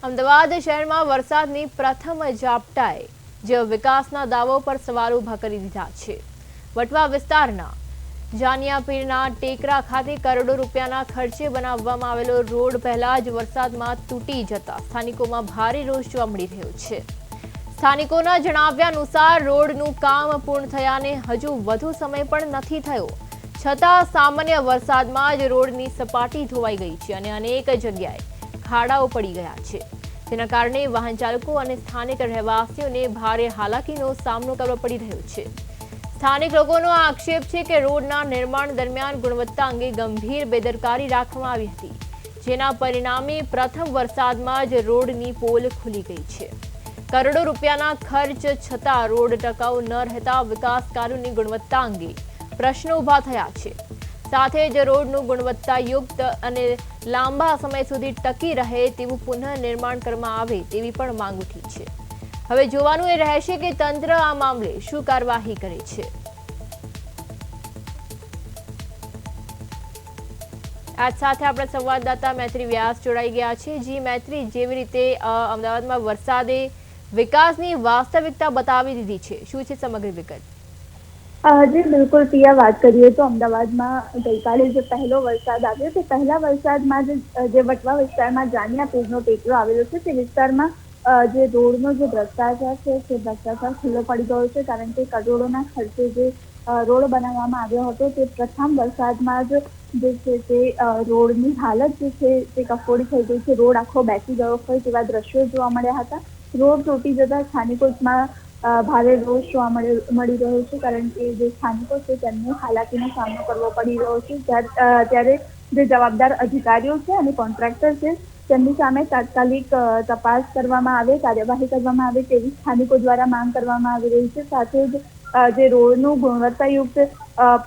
અમદાવાદ શહેરમાં વરસાદની પ્રથમ ઝાપટાએ જે વિકાસના દાવો પર સવાલ ઊભા કરી દીધા છે। વટવા વિસ્તારના જાનિયાપીરના ટેકરા ખાતે કરોડો રૂપિયાના ખર્ચે બનાવવામાં આવેલો રોડ પહેલા જ વરસાદમાં તૂટી જતા સ્થાનિકોમાં ભારે રોષ જોવા મળી રહ્યો છે। સ્થાનિકોના જણાવ્યા અનુસાર રોડનું કામ પૂર્ણ થયાને હજુ વધુ સમય પણ નથી થયો, છતાં સામાન્ય વરસાદમાં જ રોડની સપાટી ધોવાઈ ગઈ છે અને અનેક જગ્યાએ ખાડાઓ પડી ગયા છે, જેના કારણે વાહન ચાલકો અને સ્થાનિક રહેવાસીઓને ભારે હાલાકીનો સામનો કરવો પડી રહ્યો છે। સ્થાનિક લોકોનો આક્ષેપ છે કે રોડના નિર્માણ દરમિયાન ગુણવત્તા અંગે ગંભીર બેદરકારી રાખવામાં આવી હતી, જેના પરિણામે પ્રથમ વરસાદમાં જ રોડની પોલ ખુલી ગઈ છે। કરોડો રૂપિયાના ખર્ચ છતાં રોડ ટકાઉ ન રહેતા વિકાસ કાર્યોની ગુણવત્તા અંગે પ્રશ્નો ઊભા થયા છે। સાથે જ રોડનું ગુણવત્તાયુક્ત અને લાંબા સમય સુધી ટકી રહે તેવું પુનઃનિર્માણ કરવામાં આવે તેવી પણ માંગ ઉઠી છે। હવે જોવાનું એ રહેશે કે તંત્ર આ મામલે શું કાર્યવાહી કરે છે। આજ સાથે આપણા સંવાદદાતા મૈત્રી વ્યાસ જોડાઈ ગયા છે। જી મૈત્રી, જેવી રીતે અમદાવાદમાં વરસાદે વિકાસની વાસ્તવિકતા બતાવી દીધી છે, શું છે સમગ્ર વિગત? જી બિલકુલ પિયા, વાત કરીએ તો અમદાવાદમાં ગઈકાલે જે પહેલો વરસાદ આવ્યો તે પહેલા વરસાદમાં જે વટવા વિસ્તારમાં જાનિયાપીરનો ટેકરો આવેલો છે તે વિસ્તારમાં જે રોડનો જે ભ્રષ્ટાચાર છે તે ભ્રષ્ટાચાર ખુલ્લો પડી ગયો છે, કારણ કે કરોડોના ખર્ચે જે રોડ બનાવવામાં આવ્યો હતો તે પ્રથમ વરસાદમાં જ જે છે તે રોડની હાલત જે છે તે કફોડી થઈ ગઈ છે। રોડ આખો બેસી ગયો હોય તેવા દ્રશ્યો જોવા મળ્યા હતા। રોડ તૂટી જતા સ્થાનિકોમાં ભારે રોષ જોવા મળી રહ્યો છે, કારણ કે જે સ્થાનિકો છે તેમને હાલાકીનો સામનો કરવો પડી રહ્યો છે। ત્યારે જે જવાબદાર અધિકારીઓ છે અને કોન્ટ્રાક્ટર છે તેમની સામે તાત્કાલિક તપાસ કરવામાં આવે, કાર્યવાહી કરવામાં આવે તેવી સ્થાનિકો દ્વારા માંગ કરવામાં આવી રહી છે। સાથે જ જે રોડનું ગુણવત્તાયુક્ત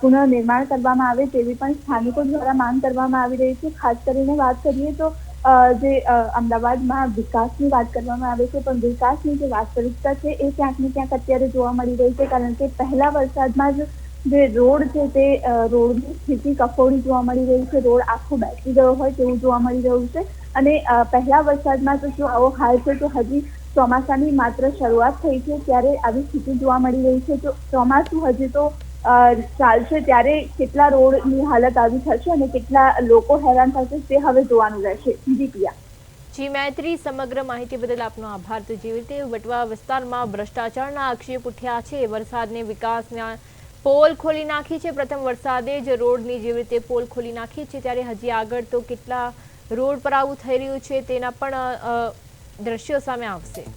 પુનઃનિર્માણ કરવામાં આવે તેવી પણ સ્થાનિકો દ્વારા માંગ કરવામાં આવી રહી છે। ખાસ કરીને વાત કરીએ તો જે અમદાવાદમાં વિકાસની વાત કરવામાં આવે છે, પણ વિકાસની જે વાસ્તવિકતા છે એ ક્યાંક ને ક્યાંક અત્યારે જોવા મળી રહી છે, કારણ કે પહેલા વરસાદમાં જ જે રોડ છે તે રોડની સ્થિતિ કફોડી જોવા મળી રહી છે। રોડ આખો બેસી ગયો હોય તેવું જોવા મળી રહ્યું છે અને પહેલા વરસાદમાં તો જો આવો હાલ છે તો હજી ચોમાસાની માત્ર શરૂઆત થઈ છે ત્યારે આવી સ્થિતિ જોવા મળી રહી છે। તો ચોમાસું હજી તો ચાલશે ત્યારે કેટલા રોડની હાલત આવી થશે અને કેટલા લોકો હેરાન થશે તે હવે જોવાનું રહેશે। જી પિયા। જી મૈત્રી, સમગ્ર માહિતી બદલ આપનો આભાર। તો જેવી રીતે વટવા વિસ્તારમાં ભ્રષ્ટાચારના આક્ષેપ ઉઠ્યા છે, વરસાદને વિકાસના પોલ ખોલી નાખી છે, પ્રથમ વરસાદે જ રોડની જેવી રીતે પોલ ખોલી નાખી છે, ત્યારે હજી આગળ તો કેટલા રોડ પર આવું થઈ રહ્યું છે તેના પણ દ્રશ્યો સામે આવશે।